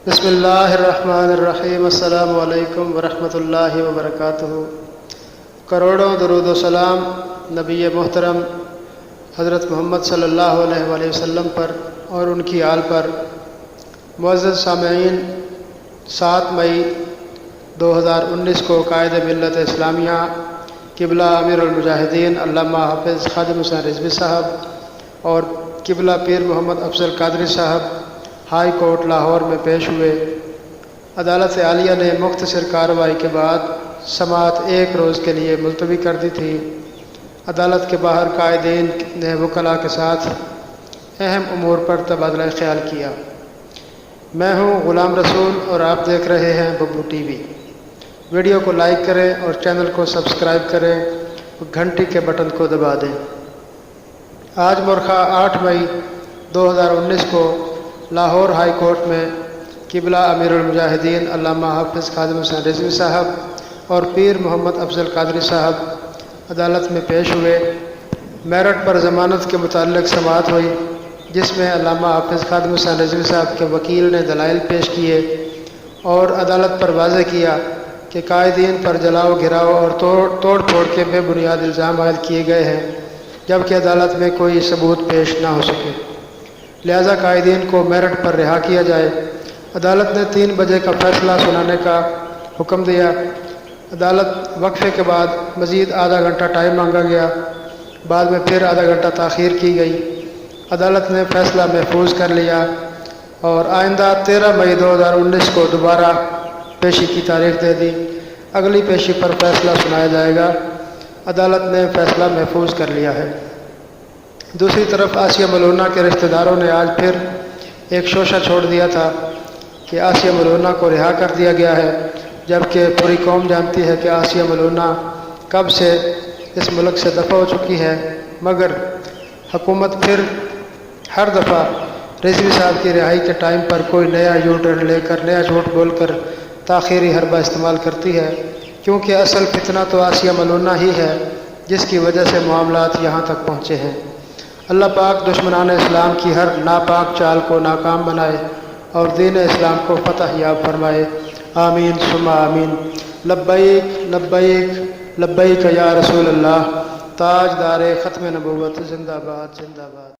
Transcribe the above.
بسم اللہ الرحمن الرحیم۔ السلام علیکم ورحمۃ اللہ وبرکاتہ۔ کروڑوں درود و سلام نبی محترم حضرت محمد صلی اللہ علیہ وآلہ وسلم پر اور ان کی آل پر۔ معزز سامعین، 7 مئی 2019 کو قائد ملت اسلامیہ قبلہ امیر المجاہدین علامہ حافظ خادم حسین رضوی صاحب اور قبلہ پیر محمد افضل قادری صاحب ہائی کورٹ لاہور میں پیش ہوئے۔ عدالت عالیہ نے مختصر کارروائی کے بعد سماعت 1 روز کے لیے ملتوی کر دی تھی۔ عدالت کے باہر قائدین نے وکلاء کے ساتھ اہم امور پر تبادلہ خیال کیا۔ میں ہوں غلام رسول اور آپ دیکھ رہے ہیں ببو ٹی وی۔ ویڈیو کو لائک کریں اور چینل کو سبسکرائب کریں اور گھنٹی کے بٹن کو دبا دیں۔ آج مرخہ 8 مئی 2019 کو لاہور ہائی کورٹ میں قبلہ امیر المجاہدین علامہ حافظ خادم حسین رضوی صاحب اور پیر محمد افضل قادری صاحب عدالت میں پیش ہوئے۔ میرٹ پر ضمانت کے متعلق سماعت ہوئی، جس میں علامہ حافظ خادم حسین رضوی صاحب کے وکیل نے دلائل پیش کیے اور عدالت پر واضح کیا کہ قائدین پر جلاؤ گھراؤ اور توڑ پھوڑ کے بے بنیاد الزام عائد کیے گئے ہیں، جبکہ عدالت میں کوئی ثبوت پیش نہ ہو سکے، لہذا قائدین کو میرٹ پر رہا کیا جائے۔ عدالت نے 3 بجے کا فیصلہ سنانے کا حکم دیا۔ عدالت وقفے کے بعد مزید آدھا گھنٹہ ٹائم مانگا گیا، بعد میں پھر آدھا گھنٹہ تاخیر کی گئی۔ عدالت نے فیصلہ محفوظ کر لیا اور آئندہ 13 مئی 2019 کو دوبارہ پیشی کی تاریخ دے دی۔ اگلی پیشی پر فیصلہ سنایا جائے گا۔ عدالت نے فیصلہ محفوظ کر لیا ہے۔ دوسری طرف آسیہ ملونہ کے رشتہ داروں نے آج پھر ایک شوشہ چھوڑ دیا تھا کہ آسیہ ملونہ کو رہا کر دیا گیا ہے، جبکہ پوری قوم جانتی ہے کہ آسیہ ملونہ کب سے اس ملک سے دفع ہو چکی ہے، مگر حکومت پھر ہر دفعہ رضوی صاحب کی رہائی کے ٹائم پر کوئی نیا یو ٹرن لے کر نیا جھوٹ بول کر تاخیری حربہ استعمال کرتی ہے، کیونکہ اصل فتنہ تو آسیہ ملونہ ہی ہے جس کی وجہ سے معاملات یہاں تک پہنچے ہیں۔ اللہ پاک دشمنان اسلام کی ہر ناپاک چال کو ناکام بنائے اور دین اسلام کو فتح یاب فرمائے، آمین ثم آمین۔ لبیک لبیک لبیک یا رسول اللہ، تاجدار ختم نبوت، زندہ باد زندہ باد۔